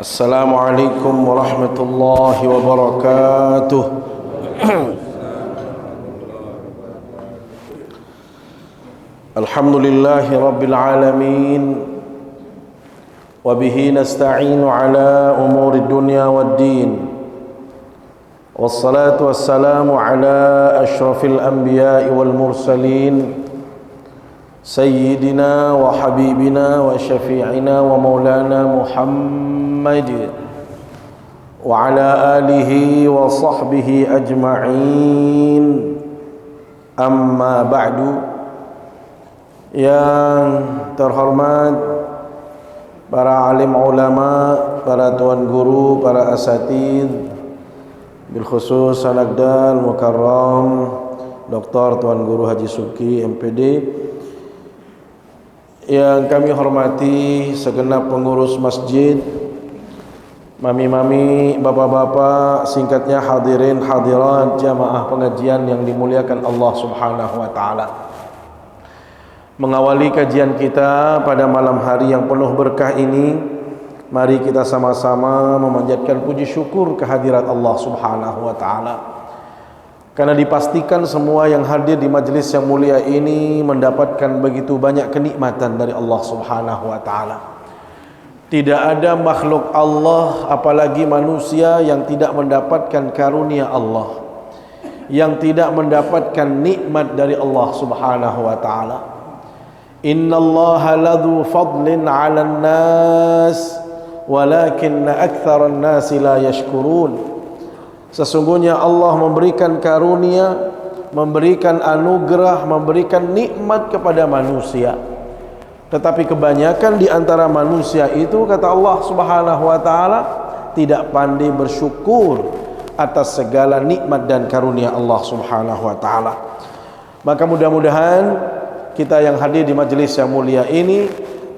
Assalamualaikum warahmatullahi wabarakatuh. Alhamdulillahi rabbil alamin. Wabihi nasta'inu ala umuri dunya waddin. Wassalatu wassalamu ala ashrafil anbiya'i wal mursalin, Sayyidina wa habibina wa syafi'ina wa maulana Muhammad wa ala alihi wa sahbihi ajma'in. Amma ba'du. Yang terhormat para alim ulama, para tuan guru, para asatid, bil khusus Sanagdal Mukarram Dr. Tuan Guru Haji Subki MPD, yang kami hormati segenap pengurus masjid, mami-mami, bapak-bapak, singkatnya hadirin hadirat jamaah pengajian yang dimuliakan Allah Subhanahu wa taala. Mengawali kajian kita pada malam hari yang penuh berkah ini, mari kita sama-sama memanjatkan puji syukur kehadirat Allah Subhanahu wa taala. Karena dipastikan semua yang hadir di majlis yang mulia ini mendapatkan begitu banyak kenikmatan dari Allah Subhanahu wa taala. Tidak ada makhluk Allah, apalagi manusia, yang tidak mendapatkan karunia Allah, yang tidak mendapatkan nikmat dari Allah Subhanahu wa taala. Innallaha ladzu fadlin 'alan nas walakinna aktsaran nasi la yashkurun. Sesungguhnya Allah memberikan karunia, memberikan anugerah, memberikan nikmat kepada manusia. Tetapi kebanyakan di antara manusia itu, kata Allah Subhanahu wa taala, tidak pandai bersyukur atas segala nikmat dan karunia Allah Subhanahu wa taala. Maka mudah-mudahan kita yang hadir di majelis yang mulia ini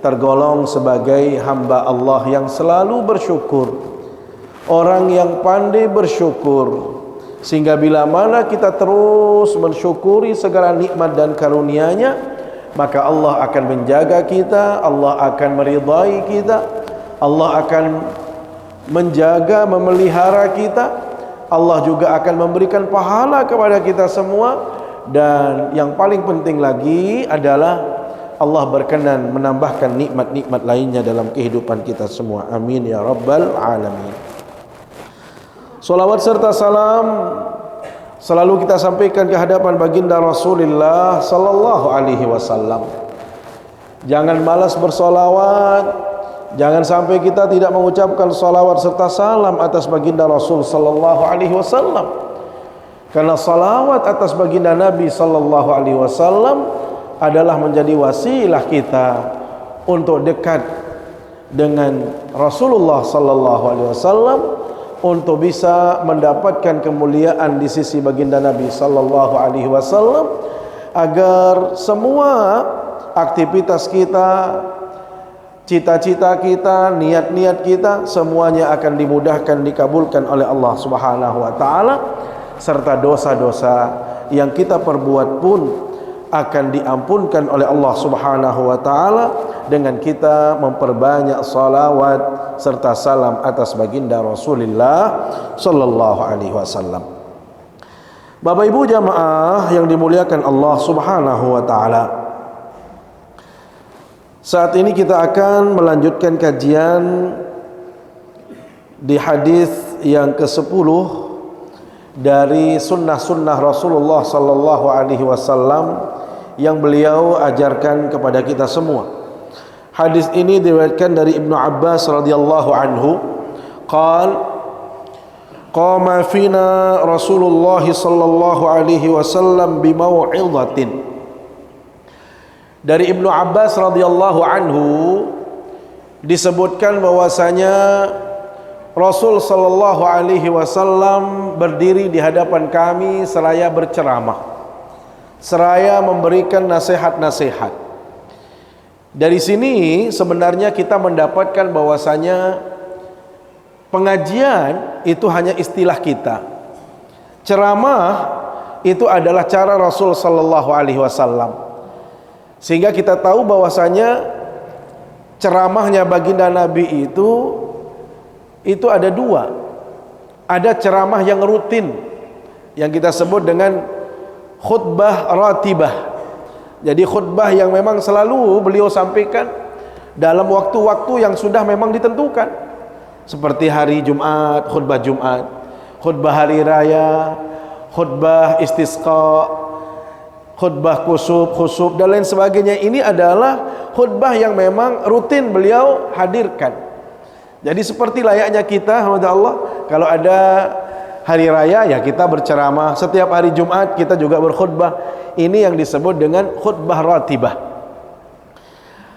tergolong sebagai hamba Allah yang selalu bersyukur, orang yang pandai bersyukur, sehingga bila mana kita terus mensyukuri segala nikmat dan karunia-Nya, maka Allah akan menjaga kita, Allah akan meridai kita, Allah akan menjaga, memelihara kita, Allah juga akan memberikan pahala kepada kita semua. Dan yang paling penting lagi adalah Allah berkenan menambahkan nikmat-nikmat lainnya dalam kehidupan kita semua. Amin ya rabbal alamin. Salawat serta salam selalu kita sampaikan ke hadapan baginda Rasulullah sallallahu alaihi wasallam. Jangan malas bersolawat, jangan sampai kita tidak mengucapkan salawat serta salam atas baginda Rasul sallallahu alaihi wasallam. Karena salawat atas baginda Nabi sallallahu alaihi wasallam adalah menjadi wasilah kita untuk dekat dengan Rasulullah sallallahu alaihi wasallam, untuk bisa mendapatkan kemuliaan di sisi baginda Nabi sallallahu alaihi wasallam, agar semua aktivitas kita, cita-cita kita, niat-niat kita semuanya akan dimudahkan, dikabulkan oleh Allah Subhanahu wa taala, serta dosa-dosa yang kita perbuat pun akan diampunkan oleh Allah Subhanahu wa taala dengan kita memperbanyak salawat serta salam atas baginda Rasulullah sallallahu alaihi wasallam. Bapak Ibu jamaah yang dimuliakan Allah Subhanahu wa taala, saat ini kita akan melanjutkan kajian di hadis yang ke-10 dari sunnah-sunnah Rasulullah sallallahu alaihi wasallam yang beliau ajarkan kepada kita semua. Hadis ini diriwayatkan dari Ibnu Abbas radhiyallahu anhu, qama fina Rasulullah sallallahu alaihi wasallam bimau'izatin. Dari Ibnu Abbas radhiyallahu anhu disebutkan bahwasanya Rasul sallallahu alaihi wasallam berdiri di hadapan kami seraya berceramah, seraya memberikan nasihat-nasihat. Dari sini sebenarnya kita mendapatkan bahwasanya pengajian itu hanya istilah kita. Ceramah itu adalah cara Rasul sallallahu alaihi wasallam. Sehingga kita tahu bahwasanya ceramahnya baginda Nabi itu itu ada dua. Ada ceramah yang rutin yang kita sebut dengan khutbah ratibah. Jadi khutbah yang memang selalu beliau sampaikan dalam waktu-waktu yang sudah memang ditentukan, seperti hari Jumat, khutbah Jumat, khutbah hari raya, khutbah istisqa, khutbah khusuf dan lain sebagainya. Ini adalah khutbah yang memang rutin beliau hadirkan. Jadi seperti layaknya kita, alhamdulillah, kalau ada hari raya ya kita berceramah, setiap hari Jumat kita juga berkhutbah. Ini yang disebut dengan khutbah ratibah.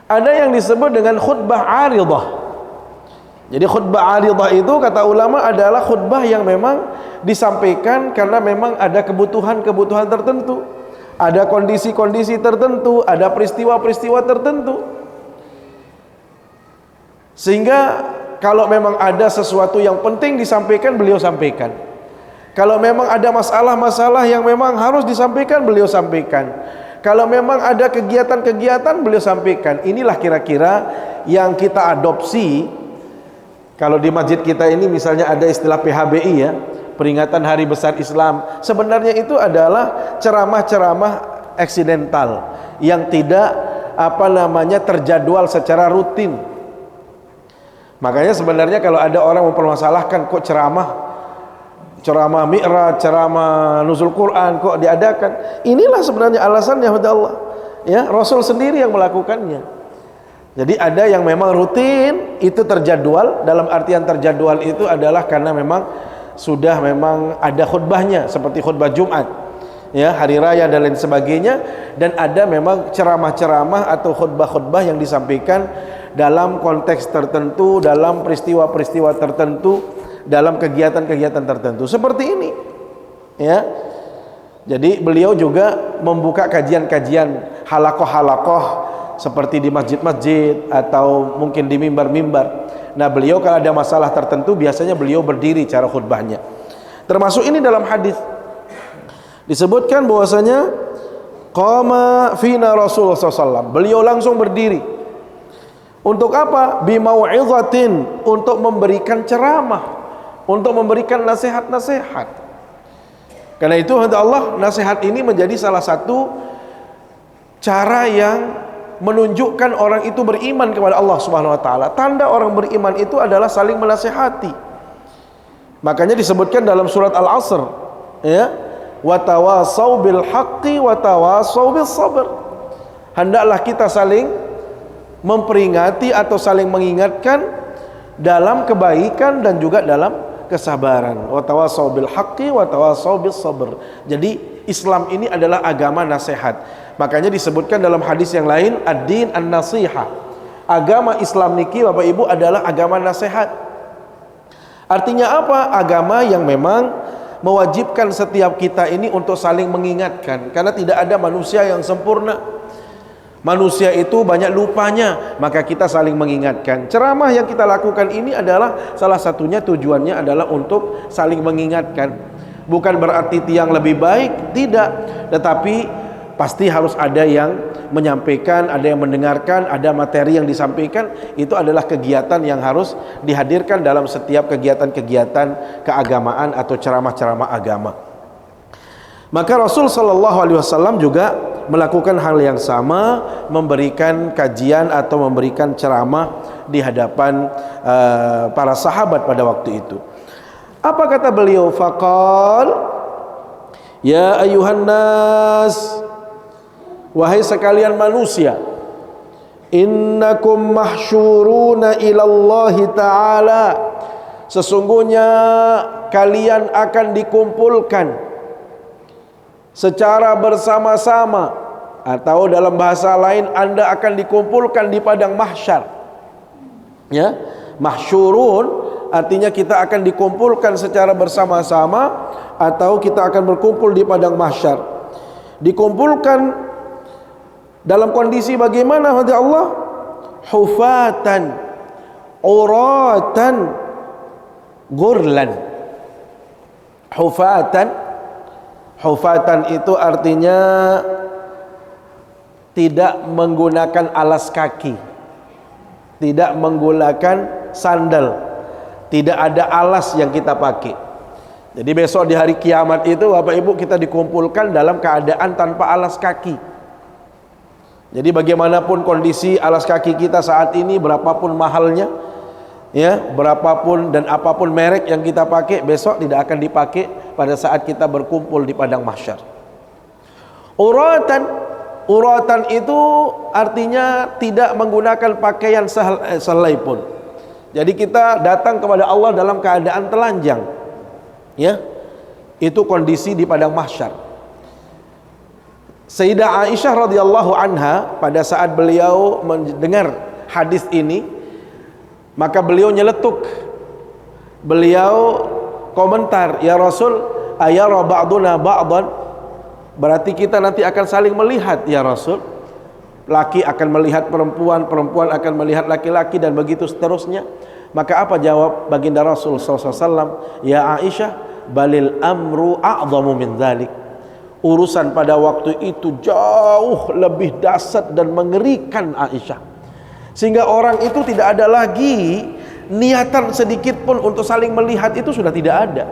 Ada yang disebut dengan khutbah aridah. Jadi khutbah aridah itu kata ulama adalah khutbah yang memang disampaikan karena memang ada kebutuhan-kebutuhan tertentu, ada kondisi-kondisi tertentu, ada peristiwa-peristiwa tertentu, sehingga kalau memang ada sesuatu yang penting disampaikan, beliau sampaikan. Kalau memang ada masalah-masalah yang memang harus disampaikan, beliau sampaikan. Kalau memang ada kegiatan-kegiatan, beliau sampaikan. Inilah kira-kira yang kita adopsi. Kalau di masjid kita ini misalnya ada istilah PHBI ya, peringatan Hari Besar Islam. Sebenarnya itu adalah ceramah-ceramah eksidental yang tidak terjadwal secara rutin. Makanya sebenarnya kalau ada orang mempermasalahkan kok ceramah Mi'raj, ceramah nuzul Quran kok diadakan, inilah sebenarnya alasannya Allah. Ya, Rasul sendiri yang melakukannya. Jadi ada yang memang rutin, itu terjadwal. Dalam artian terjadwal itu adalah karena memang sudah memang ada khutbahnya, seperti khutbah Jumat, ya, hari raya dan lain sebagainya. Dan ada memang ceramah-ceramah atau khutbah-khutbah yang disampaikan dalam konteks tertentu, dalam peristiwa-peristiwa tertentu, dalam kegiatan-kegiatan tertentu seperti ini, ya. Jadi beliau juga membuka kajian-kajian halakoh-halakoh seperti di masjid-masjid atau mungkin di mimbar-mimbar. Nah, beliau kalau ada masalah tertentu biasanya beliau berdiri cara khutbahnya. Termasuk ini dalam hadis disebutkan bahwasanya qama fina Rasulullah SAW. Beliau langsung berdiri. Untuk apa? Bimau'izatin, untuk memberikan ceramah, untuk memberikan nasihat-nasihat. Karena itu Allah, nasihat ini menjadi salah satu cara yang menunjukkan orang itu beriman kepada Allah Subhanahu wa taala. Tanda orang beriman itu adalah saling menasihati. Makanya disebutkan dalam surat Al-Asr, ya, wa tawasau bil haqqi wa tawasau bis sabr. Hendaklah kita saling memperingati atau saling mengingatkan dalam kebaikan dan juga dalam kesabaran. Wa tawasau bil haqqi wa tawasau bis sabr. Jadi Islam ini adalah agama nasihat. Makanya disebutkan dalam hadis yang lain, ad-din an-nasihah. Agama Islam niki Bapak Ibu adalah agama nasihat. Artinya apa? Agama yang memang mewajibkan setiap kita ini untuk saling mengingatkan, karena tidak ada manusia yang sempurna. Manusia itu banyak lupanya, maka kita saling mengingatkan. Ceramah yang kita lakukan ini adalah salah satunya tujuannya adalah untuk saling mengingatkan. Bukan berarti tiang lebih baik, tidak. Tetapi pasti harus ada yang menyampaikan, ada yang mendengarkan, ada materi yang disampaikan. Itu adalah kegiatan yang harus dihadirkan dalam setiap kegiatan-kegiatan keagamaan atau ceramah-ceramah agama. Maka Rasul Shallallahu Alaihi Wasallam juga melakukan hal yang sama, memberikan kajian atau memberikan ceramah di hadapan para sahabat pada waktu itu. Apa kata beliau? Faqal, ya ayuhan nas, wahai sekalian manusia, innakum mahsyuruna ilallahi ta'ala, sesungguhnya kalian akan dikumpulkan secara bersama-sama, atau dalam bahasa lain Anda akan dikumpulkan di padang mahsyar. Ya, mahsyurun artinya kita akan dikumpulkan secara bersama-sama atau kita akan berkumpul di padang mahsyar. Dikumpulkan dalam kondisi bagaimana kata Allah? Hufatan, uratan, gurlan. Hufatan itu artinya tidak menggunakan alas kaki, tidak menggunakan sandal, tidak ada alas yang kita pakai. Jadi besok di hari kiamat itu Bapak Ibu kita dikumpulkan dalam keadaan tanpa alas kaki. Jadi bagaimanapun kondisi alas kaki kita saat ini, berapapun mahalnya, ya, berapapun dan apapun merek yang kita pakai, besok tidak akan dipakai pada saat kita berkumpul di padang mahsyar. Uratan itu artinya tidak menggunakan pakaian sehelai pun. Jadi kita datang kepada Allah dalam keadaan telanjang, ya, itu kondisi di padang mahsyar. Sayyidah Aisyah radhiyallahu anha pada saat beliau mendengar hadis ini, maka beliau nyeletuk, beliau komentar, ya Rasul, ayara ba'duna ba'dan, berarti kita nanti akan saling melihat ya Rasul. Laki akan melihat perempuan, perempuan akan melihat laki-laki, dan begitu seterusnya. Maka apa jawab baginda Rasul SAW? Ya Aisyah, balil amru a'zamu min dzalik. Urusan pada waktu itu jauh lebih dahsyat dan mengerikan Aisyah, sehingga orang itu tidak ada lagi niatan sedikit pun untuk saling melihat, itu sudah tidak ada,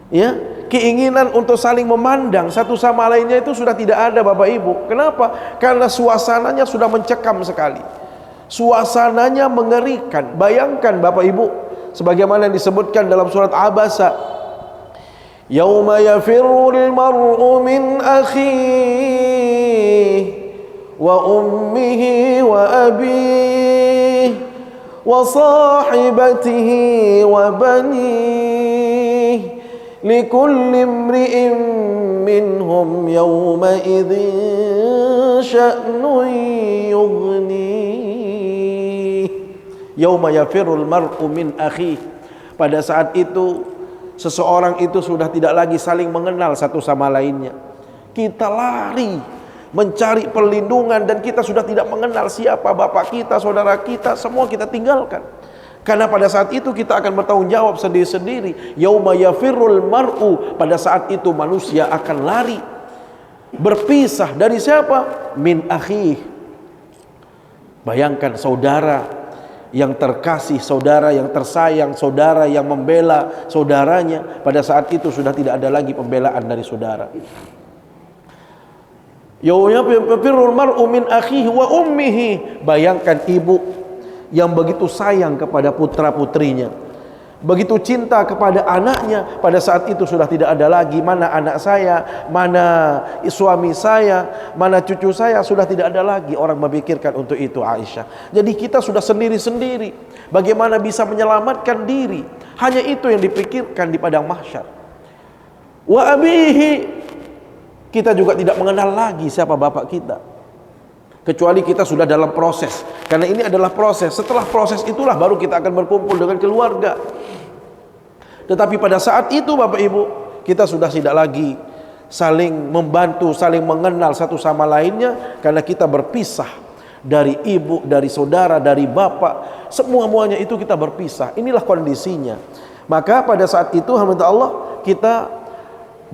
ya. Keinginan untuk saling memandang satu sama lainnya itu sudah tidak ada Bapak Ibu. Kenapa? Karena suasananya sudah mencekam sekali, suasananya mengerikan. Bayangkan Bapak Ibu, sebagaimana yang disebutkan dalam surat Abasa, yauma yafirrul mar'u min akhihi wa ummihi wa abihi wa sahibatihi wa banihi likulli imri'in minhum yawma idzin sya'nun yughni. Yauma yafirrul mar'u min akhihi, pada saat itu seseorang itu sudah tidak lagi saling mengenal satu sama lainnya. Kita lari mencari perlindungan, dan kita sudah tidak mengenal siapa bapak kita, saudara kita, semua kita tinggalkan. Karena pada saat itu kita akan bertanggung jawab sendiri-sendiri. Yauma yafirrul mar'u, pada saat itu manusia akan lari, berpisah dari siapa? Min akhih. Bayangkan saudara yang terkasih, saudara yang tersayang, saudara yang membela saudaranya, pada saat itu sudah tidak ada lagi pembelaan dari saudara. Yauma yafirrul mar'u min akhihi wa ummihi. Bayangkan ibu yang begitu sayang kepada putra-putrinya, begitu cinta kepada anaknya, pada saat itu sudah tidak ada lagi mana anak saya, mana suami saya, mana cucu saya, sudah tidak ada lagi orang memikirkan untuk itu Aisyah. Jadi kita sudah sendiri-sendiri, bagaimana bisa menyelamatkan diri, hanya itu yang dipikirkan di padang mahsyar. Wa abihi, kita juga tidak mengenal lagi siapa bapak kita, kecuali kita sudah dalam proses. Karena ini adalah proses. Setelah proses itulah baru kita akan berkumpul dengan keluarga. Tetapi pada saat itu Bapak Ibu, kita sudah tidak lagi saling membantu, saling mengenal satu sama lainnya, karena kita berpisah dari ibu, dari saudara, dari bapak, semua-muanya itu kita berpisah. Inilah kondisinya. Maka pada saat itu alhamdulillah Allah, kita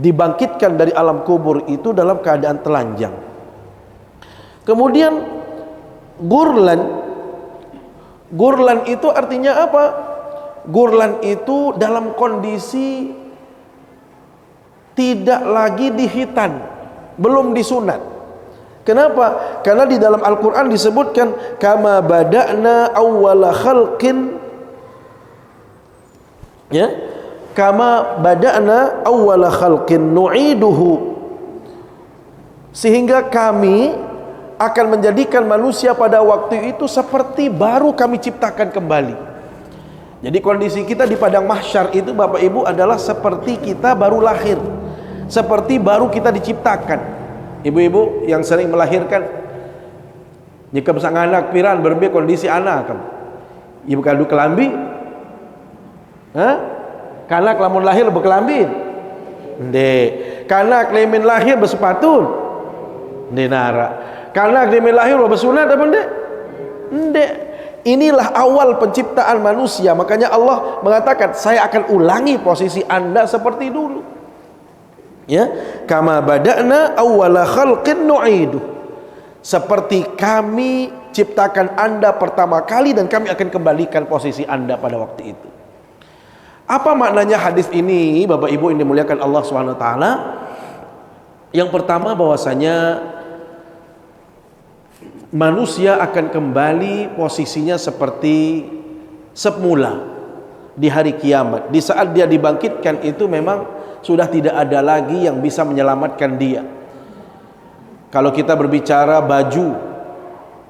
dibangkitkan dari alam kubur itu dalam keadaan telanjang. Kemudian Gurlan itu artinya apa? Gurlan itu dalam kondisi tidak lagi dihitan, belum disunat. Kenapa? Karena di dalam Al-Quran disebutkan kama bada'na awwala khalqin, ya, kama bada'na awwala khalqin nu'iduhu, sehingga kami akan menjadikan manusia pada waktu itu seperti baru kami ciptakan kembali. Jadi kondisi kita di padang mahsyar itu Bapak Ibu adalah seperti kita baru lahir, seperti baru kita diciptakan. Ibu-ibu yang sering melahirkan, jika sang anak piran berbe kondisi anak kamu, ibu kadu kelambi, kanak lamun lahir berkelambi, kanak lemin lahir bersepatu, nara. Karena agama lahir wa bersunat apa ndek? Ndek. Inilah awal penciptaan manusia. Makanya Allah mengatakan, saya akan ulangi posisi Anda seperti dulu. Ya, kama bada'na awwala khalqin nu'idu. Seperti kami ciptakan Anda pertama kali dan kami akan kembalikan posisi Anda pada waktu itu. Apa maknanya hadis ini, Bapak Ibu yang dimuliakan Allah Subhanahu wa taala? Yang pertama, bahwasanya manusia akan kembali posisinya seperti semula di hari kiamat. Di saat dia dibangkitkan itu memang sudah tidak ada lagi yang bisa menyelamatkan dia. Kalau kita berbicara baju,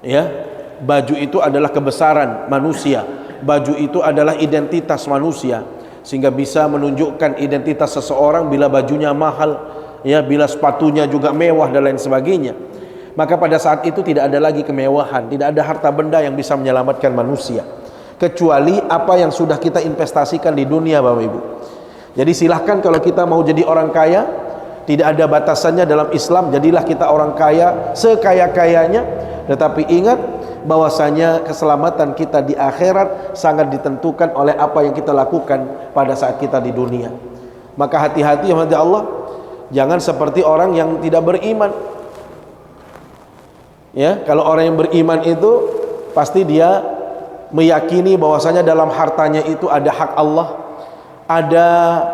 ya, baju itu adalah kebesaran manusia. Baju itu adalah identitas manusia, sehingga bisa menunjukkan identitas seseorang bila bajunya mahal, ya, bila sepatunya juga mewah dan lain sebagainya. Maka pada saat itu tidak ada lagi kemewahan, tidak ada harta benda yang bisa menyelamatkan manusia, kecuali apa yang sudah kita investasikan di dunia, Bapak Ibu. Jadi silahkan kalau kita mau jadi orang kaya, tidak ada batasannya dalam Islam. Jadilah kita orang kaya sekaya-kayanya, tetapi ingat bahwasanya keselamatan kita di akhirat sangat ditentukan oleh apa yang kita lakukan pada saat kita di dunia. Maka hati-hati ya Allah, jangan seperti orang yang tidak beriman. Ya, kalau orang yang beriman itu pasti dia meyakini bahwasanya dalam hartanya itu ada hak Allah, ada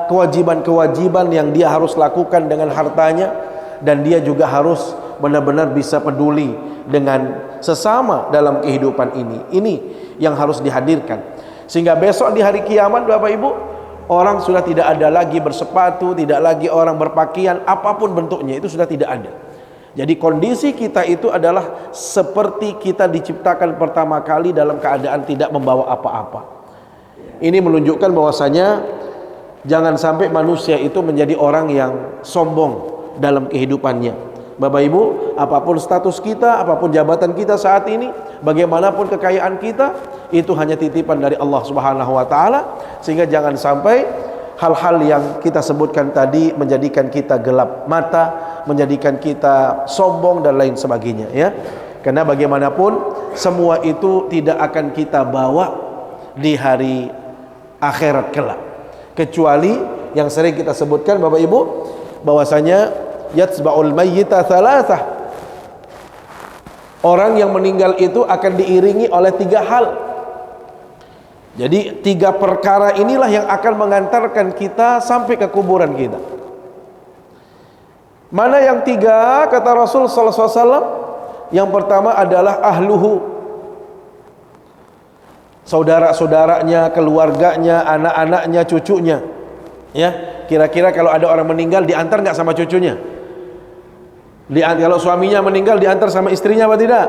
kewajiban-kewajiban yang dia harus lakukan dengan hartanya, dan dia juga harus benar-benar bisa peduli dengan sesama dalam kehidupan ini. Ini yang harus dihadirkan, sehingga besok di hari kiamat, Bapak Ibu, orang sudah tidak ada lagi bersepatu, tidak lagi orang berpakaian apapun bentuknya, itu sudah tidak ada. Jadi kondisi kita itu adalah seperti kita diciptakan pertama kali dalam keadaan tidak membawa apa-apa. Ini menunjukkan bahwasanya jangan sampai manusia itu menjadi orang yang sombong dalam kehidupannya. Bapak Ibu, apapun status kita, apapun jabatan kita saat ini, bagaimanapun kekayaan kita, itu hanya titipan dari Allah Subhanahu wa taala, sehingga jangan sampai hal-hal yang kita sebutkan tadi menjadikan kita gelap mata, menjadikan kita sombong dan lain sebagainya, ya. Karena bagaimanapun semua itu tidak akan kita bawa di hari akhirat kelak, kecuali yang sering kita sebutkan, Bapak Ibu, bahwasanya yatsba'ul mayyita thalathah. Orang yang meninggal itu akan diiringi oleh 3 hal. Jadi 3 perkara inilah yang akan mengantarkan kita sampai ke kuburan kita. Mana yang 3? Kata Rasul sallallahu alaihi wasallam, yang pertama adalah ahluhu, saudara-saudaranya, keluarganya, anak-anaknya, cucunya. Ya, kira-kira kalau ada orang meninggal diantar nggak sama cucunya? Kalau suaminya meninggal diantar sama istrinya apa tidak?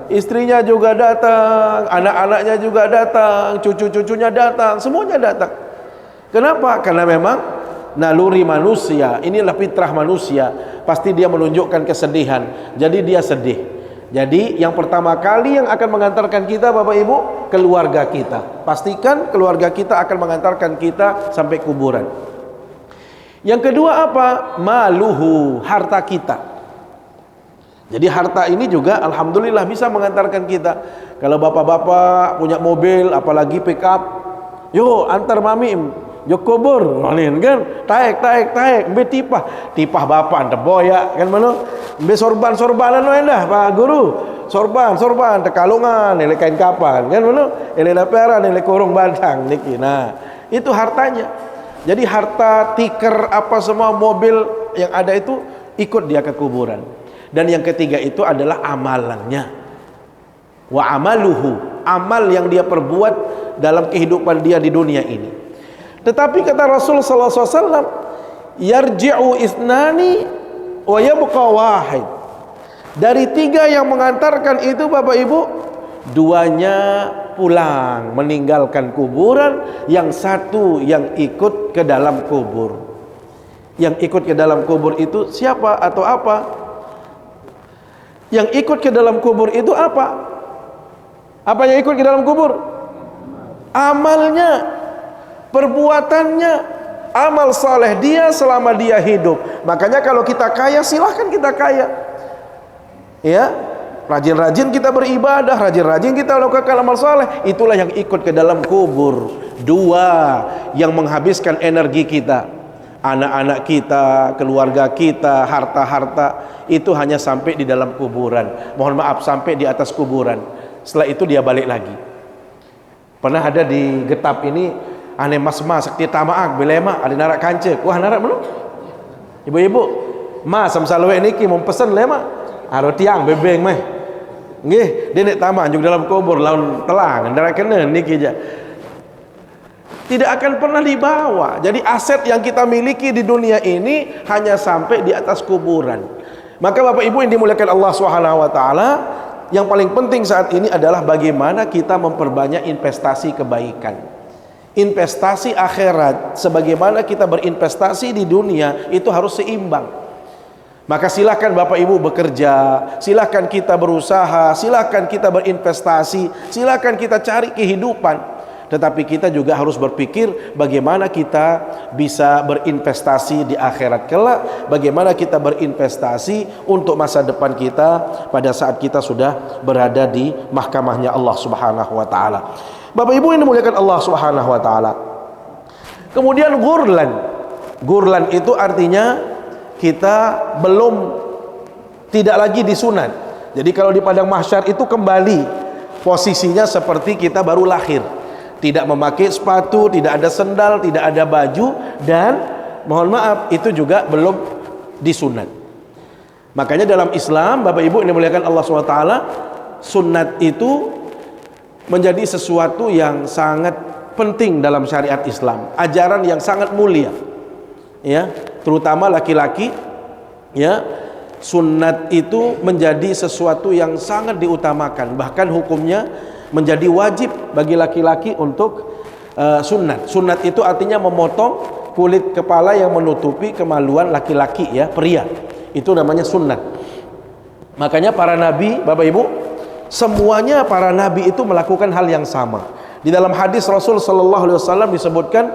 Istrinya juga datang, anak-anaknya juga datang, cucu-cucunya datang, semuanya datang. Kenapa? Karena memang naluri manusia, inilah fitrah manusia, pasti dia menunjukkan kesedihan. Jadi dia sedih. Jadi yang pertama kali yang akan mengantarkan kita, Bapak Ibu, keluarga kita. Pastikan keluarga kita akan mengantarkan kita sampai kuburan. Yang kedua apa? Maluhu, harta kita. Jadi harta ini juga alhamdulillah bisa mengantarkan kita. Kalau bapak-bapak punya mobil, apalagi pick up, yo antar mami, yo kubur, kan? Taek, be tipah bapak ante boya, kan mana? Be sorban-sorbanan dah, Pak Guru. Sorban, tekalungan, nilai kain kapan, kan mana? Nilai laperan, nilai kurung badang, niki. Nah, itu hartanya. Jadi harta, tiker, apa semua mobil yang ada itu ikut dia ke kuburan. Dan yang ketiga itu adalah amalannya. Wa amaluhu, amal yang dia perbuat dalam kehidupan dia di dunia ini. Tetapi kata Rasul sallallahu alaihi wasallam, yarji'u isnani wa yabqa wahid. Dari 3 yang mengantarkan itu, Bapak Ibu, 2-nya pulang meninggalkan kuburan, yang 1 yang ikut ke dalam kubur. Yang ikut ke dalam kubur itu siapa atau apa? Yang ikut ke dalam kubur itu apa? Apa yang ikut ke dalam kubur? Amalnya, perbuatannya, amal saleh dia selama dia hidup. Makanya kalau kita kaya, silahkan kita kaya, ya, rajin-rajin kita beribadah, rajin-rajin kita lakukan amal saleh, itulah yang ikut ke dalam kubur. 2 yang menghabiskan energi kita. anak-anak kita, keluarga kita, harta-harta itu hanya sampai di dalam kuburan. Mohon maaf, sampai di atas kuburan. Setelah itu dia balik lagi. Pernah ada di Getap ini, ane mas-mas sakti tamaak belema ada narak kanca. Wah, narak belum? Ibu-ibu, mas samsalwe niki mau pesen lema. Aro tiang bebeng meh. Nggih, dia nek tamak juga dalam kubur laun telang, narak kena niki aja. Tidak akan pernah dibawa. Jadi aset yang kita miliki di dunia ini hanya sampai di atas kuburan. Maka Bapak Ibu yang dimuliakan Allah Subhanahu wa taala, yang paling penting saat ini adalah bagaimana kita memperbanyak investasi kebaikan. Investasi akhirat sebagaimana kita berinvestasi di dunia itu harus seimbang. Maka silakan Bapak Ibu bekerja, silakan kita berusaha, silakan kita berinvestasi, silakan kita cari kehidupan. Tetapi kita juga harus berpikir bagaimana kita bisa berinvestasi di akhirat kelak, bagaimana kita berinvestasi untuk masa depan kita pada saat kita sudah berada di mahkamahnya Allah Subhanahu wa taala. Bapak Ibu yang dimuliakan Allah Subhanahu wa taala. Kemudian ghurlan. Ghurlan itu artinya kita belum tidak lagi disunat. Jadi kalau di padang mahsyar itu kembali posisinya seperti kita baru lahir. Tidak memakai sepatu, tidak ada sendal, tidak ada baju, dan mohon maaf itu juga belum disunat. Makanya dalam Islam, Bapak Ibu yang dimuliakan Allah SWT, sunat itu menjadi sesuatu yang sangat penting dalam syariat Islam, ajaran yang sangat mulia, ya, terutama laki-laki, ya. Sunat itu menjadi sesuatu yang sangat diutamakan, bahkan hukumnya menjadi wajib bagi laki-laki untuk sunat. Sunat itu artinya memotong kulit kepala yang menutupi kemaluan laki-laki, ya, pria. Itu namanya sunat. Makanya para nabi, Bapak Ibu, semuanya para nabi itu melakukan hal yang sama. Di dalam hadis Rasul sallallahu alaihi wasallam disebutkan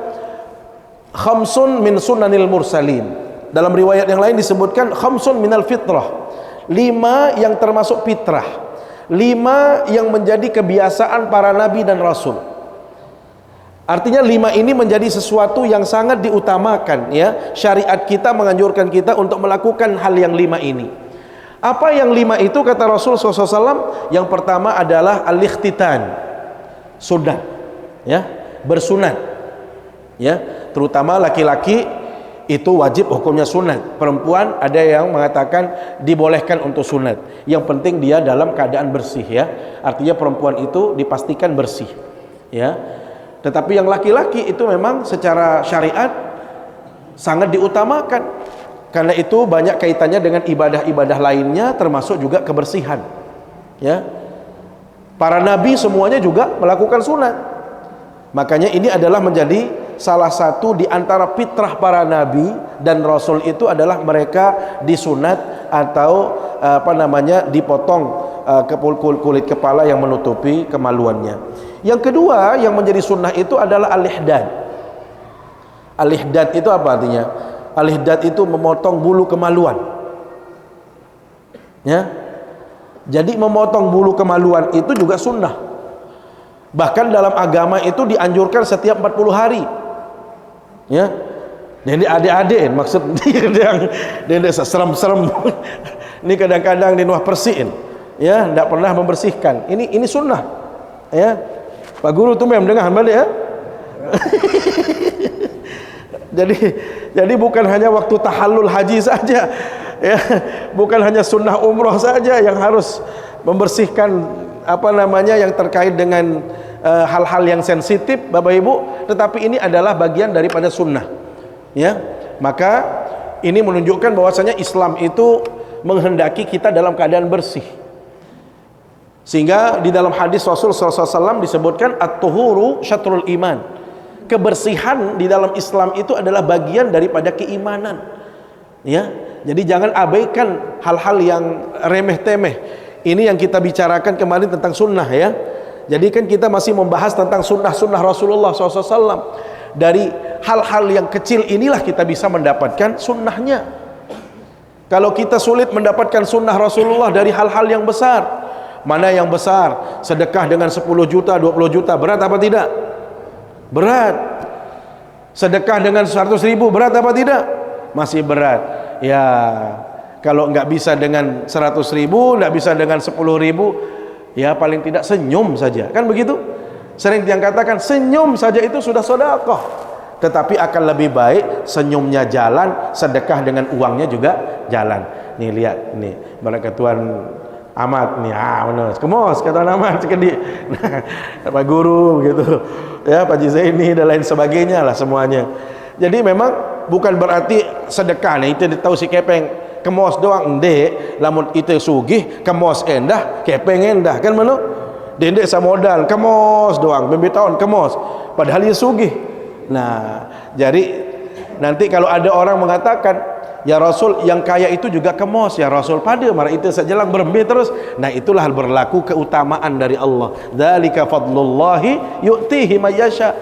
khamsun min sunanil mursalin. Dalam riwayat yang lain disebutkan khamsun minal fitrah. 5 yang termasuk fitrah. 5 yang menjadi kebiasaan para nabi dan rasul. Artinya 5 ini menjadi sesuatu yang sangat diutamakan, ya. Syariat kita menganjurkan kita untuk melakukan hal yang 5 ini. Apa yang 5 itu kata Rasul SAW? Yang pertama adalah al-ikhtitan, sunat, ya, bersunat, ya. Terutama laki-laki itu wajib hukumnya sunat. Perempuan ada yang mengatakan dibolehkan untuk sunat. Yang penting dia dalam keadaan bersih, ya. Artinya perempuan itu dipastikan bersih, ya. Tetapi yang laki-laki itu memang secara syariat sangat diutamakan. Karena itu banyak kaitannya dengan ibadah-ibadah lainnya, termasuk juga kebersihan, ya. Para nabi semuanya juga melakukan sunat. Makanya ini adalah menjadi salah satu di antara fitrah para nabi dan rasul itu adalah mereka disunat atau dipotong kulit kepala yang menutupi kemaluannya. Yang kedua yang menjadi sunnah itu adalah al-ihdad. Al-ihdad itu apa artinya? Al-ihdad itu memotong bulu kemaluan, ya. Jadi memotong bulu kemaluan itu juga sunnah. Bahkan dalam agama itu dianjurkan setiap 40 hari, ya. Jadi adik-adik maksud dia serem-serem. Ini kadang-kadang di nuah persihin, ya, tidak pernah membersihkan. Ini sunnah, ya. Pak Guru tuh memang dengar balik, ya. jadi bukan hanya waktu tahallul haji saja, ya, bukan hanya sunnah umroh saja yang harus membersihkan yang terkait dengan hal-hal yang sensitif, Bapak Ibu, tetapi ini adalah bagian daripada sunnah, ya. Maka ini menunjukkan bahwasanya Islam itu menghendaki kita dalam keadaan bersih, sehingga di dalam hadis Rasul SAW disebutkan at-tuhuru syatrul iman. Kebersihan di dalam Islam itu adalah bagian daripada keimanan, ya. Jadi jangan abaikan hal-hal yang remeh-temeh. Ini yang kita bicarakan kemarin tentang sunnah, ya. Jadi kan kita masih membahas tentang sunnah-sunnah Rasulullah SAW. Dari hal-hal yang kecil inilah kita bisa mendapatkan sunnahnya. Kalau kita sulit mendapatkan sunnah Rasulullah dari hal-hal yang besar, mana yang besar? Sedekah dengan 10 juta, 20 juta, berat apa tidak? Berat. Sedekah dengan 100.000 berat apa tidak? Masih berat. Ya, kalau nggak bisa dengan 100.000, nggak bisa dengan 10.000, ya paling tidak senyum saja. Kan begitu? Sering yang katakan senyum saja itu sudah sedekah. Tetapi akan lebih baik senyumnya jalan, sedekah dengan uangnya juga jalan. Nih lihat, nih berkat Tuhan Ahmad nih, benar, kemos kata Ahmad sekedik. Pak Guru gitu, ya Pak Jizaini dan lain sebagainya lah semuanya. Jadi memang bukan berarti sedekah nih itu tahu si kepeng kemos doang, ndek. Lamun itu sugih kemos endah, kepeng endah kan mana? Dendek samodal kemos doang, bembetaon kemos. Padahal dia sugih. Nah, jadi nanti kalau ada orang mengatakan, ya Rasul yang kaya itu juga kemos ya Rasul, pada marah itu sejelang berembe terus. Nah, itulah berlaku keutamaan dari Allah. Dzalika fadlullahi yu'tihi may yasha.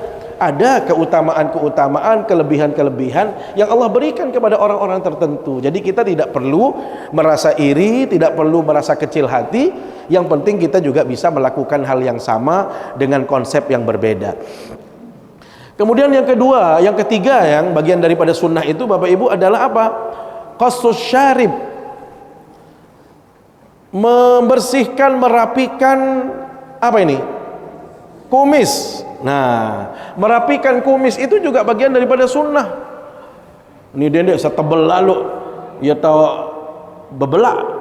Ada keutamaan-keutamaan, kelebihan-kelebihan yang Allah berikan kepada orang-orang tertentu. Jadi kita tidak perlu merasa iri, tidak perlu merasa kecil hati. Yang penting kita juga bisa melakukan hal yang sama dengan konsep yang berbeda. Kemudian yang kedua, yang ketiga yang bagian daripada sunnah itu Bapak Ibu adalah apa? Qassus syarib. Membersihkan, merapikan apa ini? Kumis. Nah, merapikan kumis itu juga bagian daripada sunnah. Ini dendek setebel lalu, ya tahu bebelak.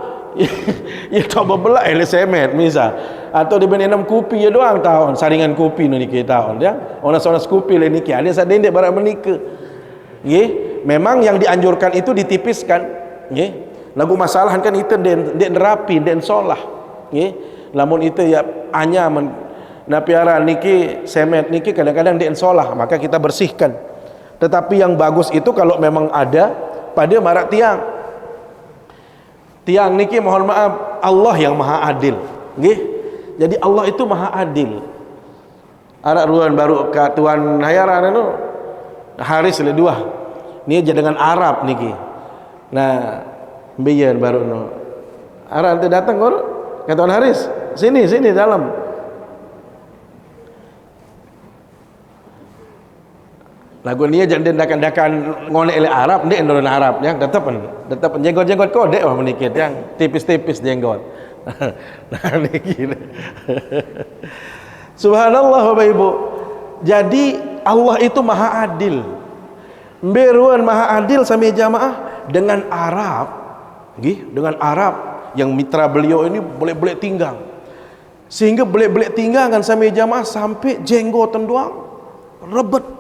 Ya tahu bebelak semet misal. Atau di benenam kopi ya doang tahun saringan kopi niki tahun ya. Onas-onas kopi le niki ada sadendek barang menika. Nggih, memang yang dianjurkan itu ditipiskan, nggih. Lagu masalahan kan itu den rapi, den solah. Nggih. Lamun itu ya anya na piara niki semet niki kadang-kadang den solah, maka kita bersihkan. Tetapi yang bagus itu kalau memang ada pada marak tiang. Tiang niki mohon maaf Allah yang maha adil, nggih. Jadi Allah itu maha adil. Arak ruan baru ke tuan hayaran itu Haris le dua. Ni aja dengan Arab niki. Nah, biyen baru no. Arak nanti datang baru ke tuan Haris. Sini dalam. Lagu ni aja dakan ngonek le Arab, ndek ndoran Arab yang tetap jenggot-jenggot kodek wah menikit yang tipis-tipis jenggot. Nah niki. Subhanallah Bapak Ibu. Jadi Allah itu maha adil. Beruan maha adil sami jamaah dengan Arab, nggih, dengan Arab yang mitra beliau ini boleh-boleh tinggal. Sehingga boleh-boleh tinggalkan sami jamaah sampai jenggotan doang rebet.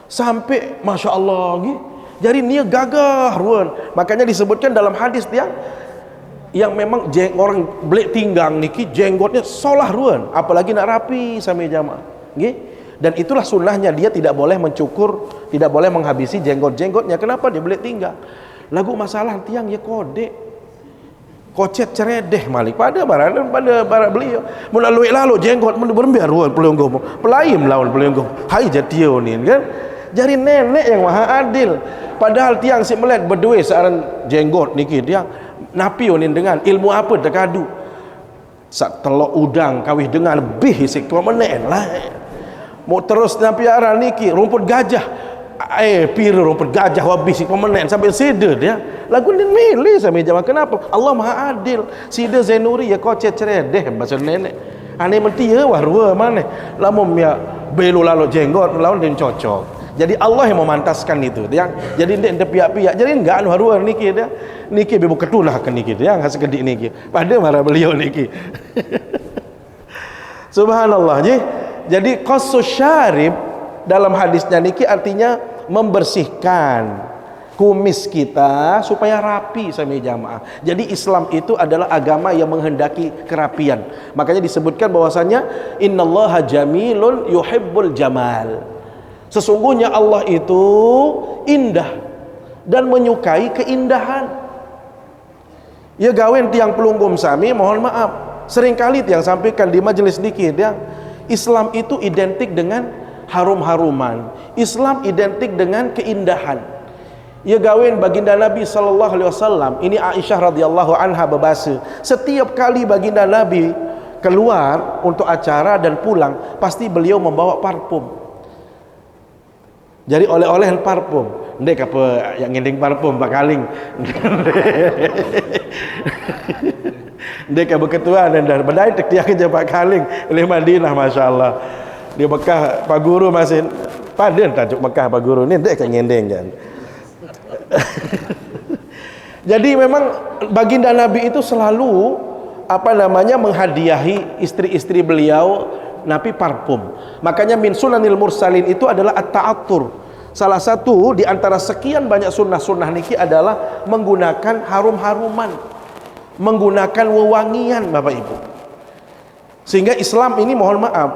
Sampai Masya Allah nggih. Jadi dia gagah ruan. Makanya disebutkan dalam hadis dia yang memang orang belek tinggang niki jenggotnya solah ruan, apalagi nak rapi sami jamaah nggih. Dan itulah sunnahnya, dia tidak boleh mencukur, tidak boleh menghabisi jenggot-jenggotnya. Kenapa dia belek tinggang? Lagu masalah tiang ya kode kocet ceredeh malik pada barang beliau melalui lalu jenggot berbiar ruan pelunggu pelaim lawan pelunggu hai jatio ni kan. Jadi nenek yang maha adil. Padahal tiang si melet berdua searan jenggot niki tiang napi onin dengan ilmu apa dekadu sak telok udang kawih dengan lebih isik tua menen lah. Mau terus napi arah niki rumput gajah pira rumput gajah habis tua menen sampai sida dia lagu ni milih sampai jamaah. Kenapa? Allah maha adil. Sida Zainuri ya kocet ceredeh bahasa nenek ane mentia wah rua mana lamun ya belu lalu jenggot lawan dia cocok. Jadi Allah yang memantaskan itu dia. Jadi dia pihak-pihak. Jadi enggak anu haruan niki dia. Niki bebu ketulah ke niki dia hang sekedik niki. Pada marah beliau niki. Subhanallah. Jadi qassus syarib dalam hadisnya niki artinya membersihkan kumis kita supaya rapi sami jamaah. Jadi Islam itu adalah agama yang menghendaki kerapian. Makanya disebutkan bahwasanya innallaha jamilun yuhibbul jamal. Sesungguhnya Allah itu indah dan menyukai keindahan. Ya gawen tiang pelunggum sami mohon maaf seringkali tiang sampaikan di majelis dikit ya, Islam itu identik dengan harum-haruman. Islam identik dengan keindahan. Ya gawen baginda Nabi sallallahu alaihi wasallam ini Aisyah radhiyallahu anha berbahasa setiap kali baginda Nabi keluar untuk acara dan pulang pasti beliau membawa parfum. Jadi oleh-oleh parfum. Ndek apa yang ngending parfum Pak Kaling. Ndek apa ketua dan dah badai tek dia kerja Pak Kaling oleh Madinah, masya-Allah. Di Mekah Pak Guru masih paden tajuk Mekah Pak Guru ni ndek kan ngending kan. Jadi memang baginda Nabi itu selalu menghadiahi istri-istri beliau Nabi parfum. Makanya min sunanil mursalin itu adalah at-ta'attur. Salah satu di antara sekian banyak sunnah-sunnah niki adalah menggunakan harum-haruman, menggunakan wewangian, Bapak Ibu. Sehingga Islam ini, mohon maaf,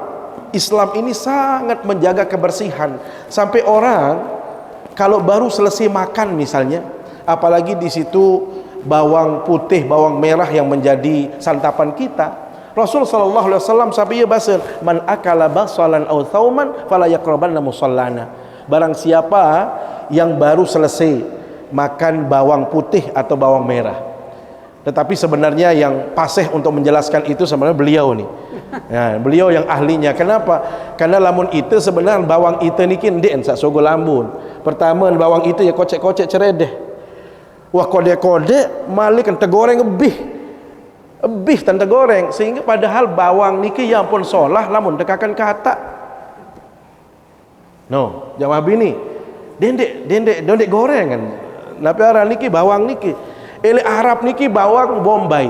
Islam ini sangat menjaga kebersihan. Sampai orang kalau baru selesai makan misalnya, apalagi di situ bawang putih, bawang merah yang menjadi santapan kita, Rasul sallallahu alaihi wasallam sampai ia bahasa, man akala basalan aw thauman fala yaqrabanna musallana. Barang siapa yang baru selesai makan bawang putih atau bawang merah. Tetapi sebenarnya yang fasih untuk menjelaskan itu sebenarnya beliau nih. Ya, beliau yang ahlinya. Kenapa? Karena lamun itu sebenarnya bawang itu niki ndek sak sogo lambun. Pertama bawang itu ya kocek-kocek ceredeh. Wah kode-kode malik kan tegoreng lebih tanda goreng, sehingga padahal bawang niki ya pun solah lamun dekakan kata no jawab ini dendek goreng kan napi arah niki bawang niki ele Arab niki bawang Bombay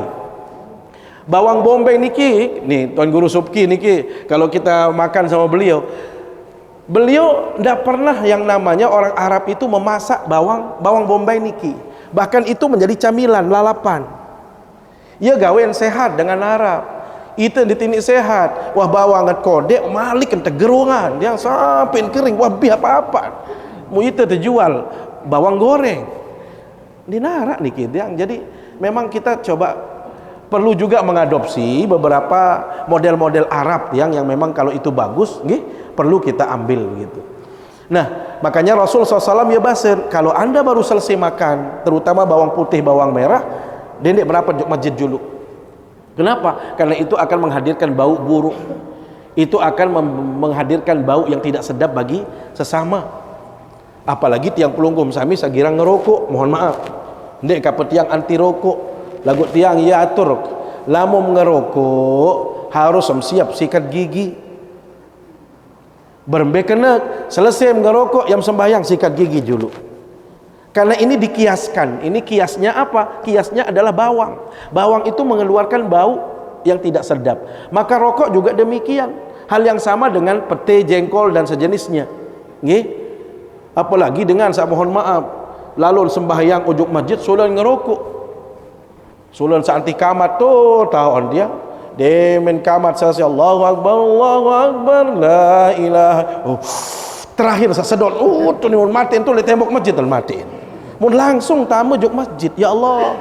niki nih Tuan Guru Subki niki kalau kita makan sama beliau tidak pernah yang namanya orang Arab itu memasak bawang Bombay niki, bahkan itu menjadi camilan lalapan. Ya gawean sehat dengan Arab. Itu ditinik sehat. Wah bawang kode malik ente gerungan yang sampai kering. Wah bi apa-apa. Mu itu terjual bawang goreng. Di narak nih kita. Jadi memang kita coba perlu juga mengadopsi beberapa model-model Arab yang memang kalau itu bagus, nggih, perlu kita ambil gitu. Nah, makanya Rasul SAW ya basir, kalau Anda baru selesai makan, terutama bawang putih, bawang merah, dendek berapa masjid dulu. Kenapa? Karena itu akan menghadirkan bau buruk. Itu akan menghadirkan bau yang tidak sedap bagi sesama. Apalagi tiang pelunggum sami sagira ngerokok, mohon maaf. Ndek kapet tiang anti rokok, lagu tiang ya atur. Lamun ngerokok harus siap sikat gigi. Berembe kena selesai ngerokok yang sembahyang sikat gigi dulu. Karena ini dikiaskan. Ini kiasnya apa? Kiasnya adalah bawang. Bawang itu mengeluarkan bau yang tidak sedap. Maka rokok juga demikian. Hal yang sama dengan pete, jengkol dan sejenisnya. Nggih? Apalagi dengan saya mohon maaf, lalu sembahyang ujuk masjid sulan ngerokok. Sulan saanti kamat tuh tahun dia. Demen kamat saya Allahu Akbar, la ilaha. Terakhir saya sedot, tuh mun matiin tuh di tembok masjid matiin. Mun langsung tamu juk masjid, ya Allah.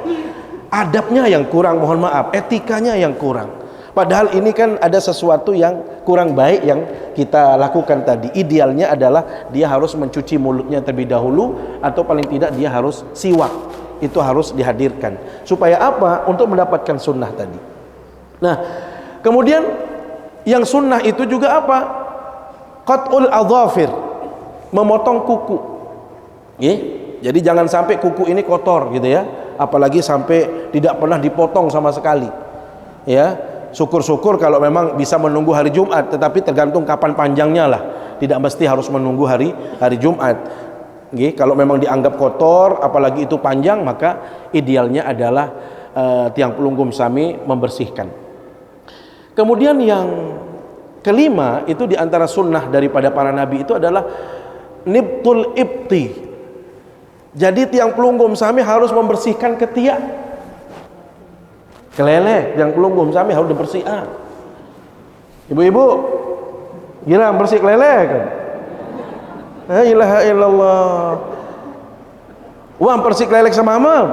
Adabnya yang kurang, mohon maaf, etikanya yang kurang. Padahal ini kan ada sesuatu yang kurang baik yang kita lakukan tadi. Idealnya adalah dia harus mencuci mulutnya terlebih dahulu, atau paling tidak dia harus siwak. Itu harus dihadirkan. Supaya apa? Untuk mendapatkan sunnah tadi. Nah, kemudian yang sunnah itu juga apa? Qat'ul adhafir, memotong kuku. Jadi jangan sampai kuku ini kotor gitu ya. Apalagi sampai tidak pernah dipotong sama sekali. Ya, syukur-syukur kalau memang bisa menunggu hari Jumat, tetapi tergantung kapan panjangnya lah. Tidak mesti harus menunggu hari Jumat. Kalau memang dianggap kotor, apalagi itu panjang, maka idealnya adalah tiang pelunggum sami membersihkan. Kemudian yang kelima itu diantara sunnah daripada para nabi itu adalah nibtul ibti. Jadi tiang pelunggum sami harus membersihkan ketiak. Keleleh tiang pelunggum sami harus dibersihkan. Ibu-ibu, gila bersih keleleh kan? La ilaha illallah. Wah bersih keleleh sama mama.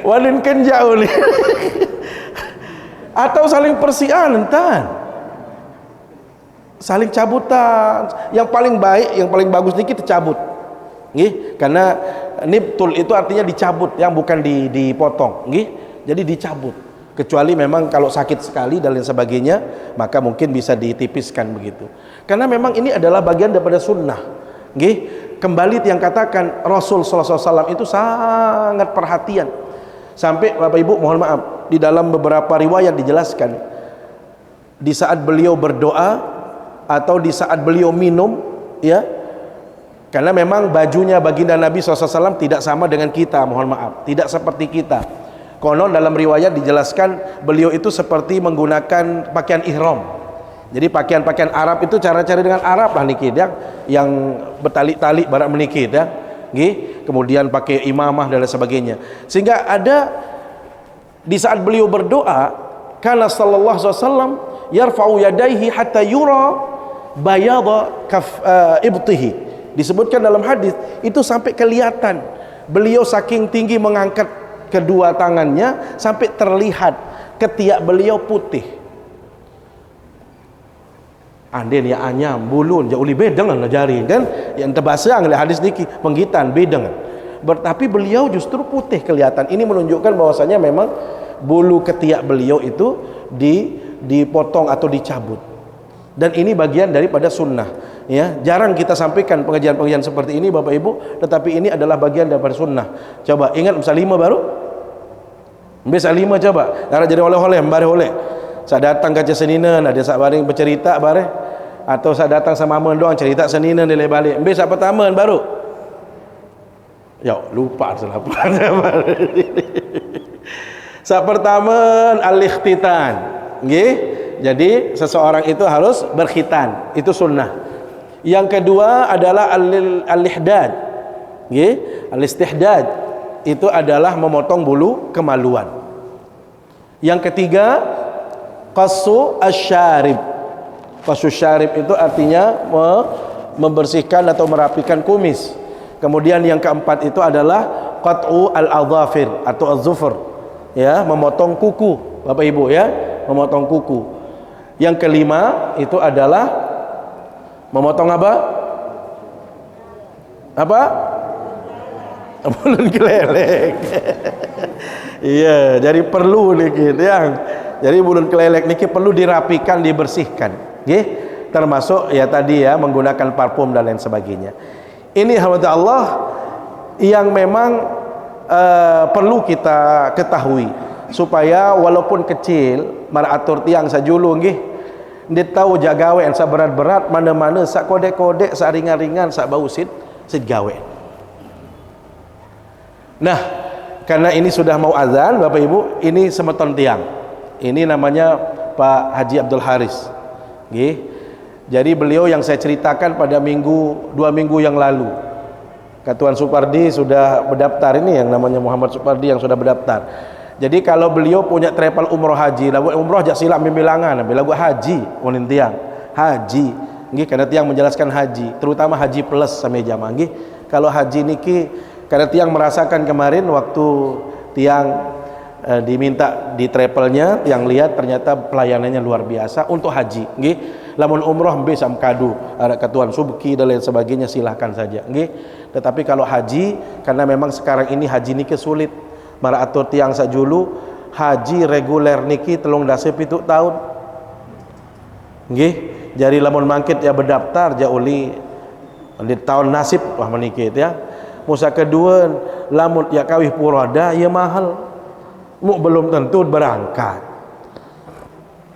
Wadin kan jauh nih. Atau saling persian entan, saling cabutan. Yang paling baik, yang paling bagus nih kita cabut, nggih. Karena nibtul itu artinya dicabut, yang bukan dipotong, nggih. Jadi dicabut. Kecuali memang kalau sakit sekali dan lain sebagainya, maka mungkin bisa ditipiskan begitu. Karena memang ini adalah bagian daripada sunnah. Nggih, kembali yang katakan Rasul sallallahu alaihi wasallam itu sangat perhatian. Sampai Bapak Ibu mohon maaf, di dalam beberapa riwayat dijelaskan di saat beliau berdoa atau di saat beliau minum, ya. Karena memang bajunya baginda Nabi SAW tidak sama dengan kita, mohon maaf, tidak seperti kita. Konon dalam riwayat dijelaskan beliau itu seperti menggunakan pakaian ihram. Jadi pakaian-pakaian Arab itu cara-cara dengan Arab lah niki dia, yang bertali-tali barak meniki ya. Nggih, kemudian pakai imamah dan lain sebagainya. Sehingga ada di saat beliau berdoa, kana sallallahu alaihi wasallam yarfa'u yadayhi hatta yura bayadha ibtihi. Disebutkan dalam hadis itu sampai kelihatan beliau saking tinggi mengangkat kedua tangannya sampai terlihat ketiak beliau putih. Anden ya anyam bulun ja uli bedeng lah jari kan yang terbasa ngelihat hadis niki penggitan bedeng. Tapi beliau justru putih kelihatan. Ini menunjukkan bahwasanya memang bulu ketiak beliau itu dipotong atau dicabut. Dan ini bagian daripada sunnah. Ya, jarang kita sampaikan pengajian-pengajian seperti ini Bapak Ibu, tetapi ini adalah bagian daripada sunnah. Coba ingat misal 5 baru? Misal 5 coba. Cara jadi oleh-oleh, mbare oleh. Saya datang ke senina, ada sak baring bercerita bare, atau saya datang sama aman doang cerita senina nilai balik. Misal pertama baru. Ya, lupa salah. Sak pertama al-ikhtitan. Nggih. Jadi seseorang itu harus berkhitan, itu sunnah. Yang kedua adalah al-ihdad. Nggih, al-istihdad itu adalah memotong bulu kemaluan. Yang ketiga qassu asy-syarib. Qassu syarib itu artinya membersihkan atau merapikan kumis. Kemudian yang keempat itu adalah qat'u al-adhafir atau az-zufr. Ya, memotong kuku, Bapak Ibu ya, memotong kuku. Yang kelima itu adalah memotong apa? Apa? Bulun kelelek. Iya, jadi perlu niki yang. Jadi bulun kelelek niki perlu dirapikan, dibersihkan. Nggih, termasuk ya tadi ya menggunakan parfum dan lain sebagainya. Ini hamba Allah yang memang perlu kita ketahui supaya walaupun kecil maratur tiang sajulu nggih dia tahu jagawe sa berat-berat mana-mana sak kodek-kodek sak ringan-ringan sak bau sid gawe. Nah, karena ini sudah mau azan Bapak Ibu, ini semeton tiang. Ini namanya Pak Haji Abdul Haris. Nggih. Jadi beliau yang saya ceritakan pada 2 minggu yang lalu. Katuan Supardi sudah berdaftar, ini yang namanya Muhammad Supardi yang sudah berdaftar. Jadi kalau beliau punya travel umroh haji, lagu umroh jak silap bilangan, lagu haji, ulin tiang, haji, nggih karena tiang menjelaskan haji, terutama haji plus sampai jamaah nggih. Kalau haji niki karena tiang merasakan kemarin waktu tiang diminta di travelnya, tiang lihat ternyata pelayanannya luar biasa untuk haji, nggih. Lamun umroh bisa kadu, ada ketuan subki dan lain sebagainya silahkan saja, nggih. Tetapi kalau haji, karena memang sekarang ini haji niki sulit. Mara atur tiang sajulu haji reguler niki 37 tahun. Nggih, jari lamun mangkit ya berdaftar ja uli di tahun nasib wah menikit ya. Musa kedua lamun ya kawih purada ya mahal. Mu belum tentu berangkat.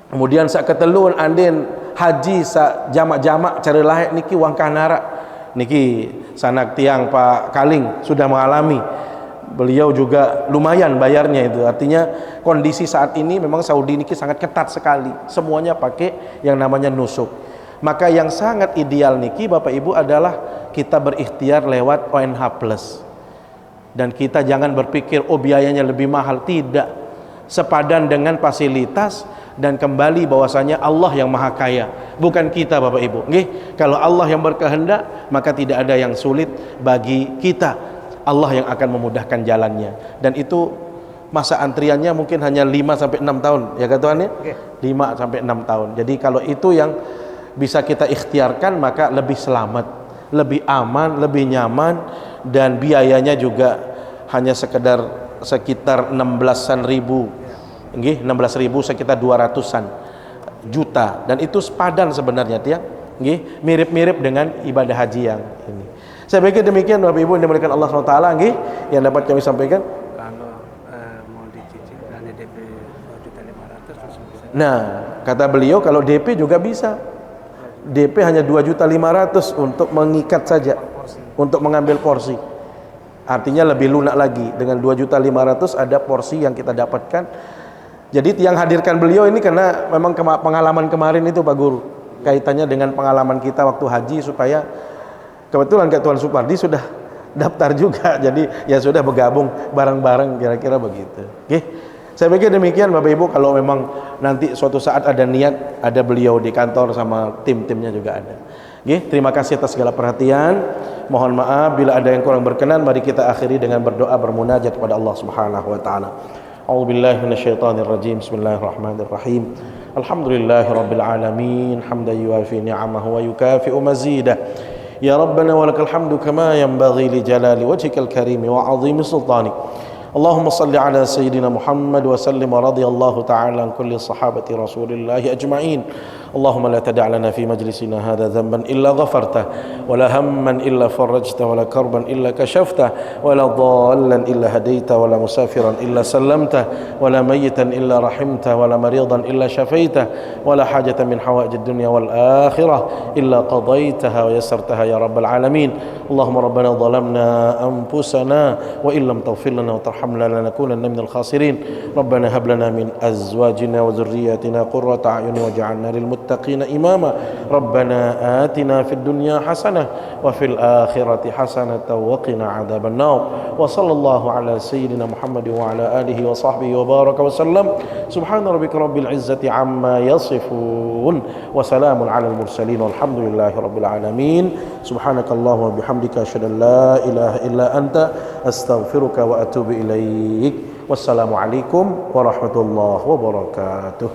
Kemudian sak keteluan andin haji sak jamak-jamak cara lahir niki wang kanara. Niki sanak tiang Pak Kaling sudah mengalami. Beliau juga lumayan bayarnya itu. Artinya kondisi saat ini memang Saudi ini sangat ketat sekali. Semuanya pakai yang namanya nusuk. Maka yang sangat ideal niki Bapak Ibu adalah kita berikhtiar lewat ONH Plus. Dan kita jangan berpikir oh biayanya lebih mahal, tidak. Sepadan dengan fasilitas dan kembali bahwasanya Allah yang Maha Kaya, bukan kita Bapak Ibu. Nggih, kalau Allah yang berkehendak maka tidak ada yang sulit bagi kita. Allah yang akan memudahkan jalannya. Dan itu masa antriannya mungkin hanya 5 sampai 6 tahun ya katuannya. 5 sampai 6 tahun. Jadi kalau itu yang bisa kita ikhtiarkan maka lebih selamat, lebih aman, lebih nyaman, dan biayanya juga hanya sekitar 16.000 nggih 16.000 sekitar 200-an juta, dan itu sepadan sebenarnya tiang nggih, mirip-mirip dengan ibadah haji yang ini. Saya pikir demikian Bapak Ibu yang dimuliakan Allah SWT nggih yang dapat kami sampaikan. Kalau mau dicicil ada DP 2.500.000 terus bisa. Nah, kata beliau kalau DP juga bisa. DP hanya 2.500.000 untuk mengikat saja, untuk mengambil porsi. Artinya lebih lunak lagi, dengan 2.500.000 ada porsi yang kita dapatkan. Jadi yang hadirkan beliau ini karena memang pengalaman kemarin itu Pak Guru, kaitannya dengan pengalaman kita waktu haji, supaya kebetulan Kak Tuan Supardi sudah daftar juga, jadi ya sudah bergabung bareng-bareng, kira-kira begitu. Oke, saya pikir demikian Bapak Ibu. Kalau memang nanti suatu saat ada niat, ada beliau di kantor sama tim-timnya juga ada. Oke, terima kasih atas segala perhatian. Mohon maaf bila ada yang kurang berkenan. Mari kita akhiri dengan berdoa bermunajat kepada Allah Subhanahu wa taala. A'udzubillahi minasyaitonirrajim. Bismillahirrahmanirrahim. Alhamdulillahirabbil alamin, hamdan yuwafi ni'amahu wa yukafi'u mazidah. Ya Rabbana walakal hamdu kama yanbaghi li jalali wajhikal karim wa 'azimi sultanik. Allahumma salli ala sayyidina Muhammad wa sallim wa radiyallahu ta'ala an kulli sahabati Rasulillahi ajma'in. Allahumma la tada' lana fi majlisina hadha dhanban illa ghafartah, wa la hamman illa farajtah, wa la karban illa kashafta, wa la dhallan illa hadaita, wa la musafiran illa sallamta, wa la mayyitan illa rahimta, wa la maridan illa shafaita, wa la hajatan min hawaijid dunya wal akhirah illa qadaitaha wa yassartaha ya rabbal alamin. Allahumma rabbana zalamna anfusana wa illam taghfir lana wa tarhamna lanakunanna minal khasirin. Rabbana hab lana min azwajina wa dhurriyyatina qurrata a'yun waj'alna lil muttaqina imama. Rabbana atina fid dunya hasanah wa fil akhirati hasanah wa qina adzaban nar. Wa sallallahu ala sayyidina Muhammad wa ala alihi wa sahbihi wa baraka wa sallam. Subhana rabbika rabbil izzati amma yasifun wa salamun ala al mursalin walhamdulillahi rabbil alamin. Subhanakallahumma wa bihamdika asyhadu an la ilaha illa anta astaghfiruka wa atubu ilaik. Wassalamualaikum warahmatullahi wabarakatuh.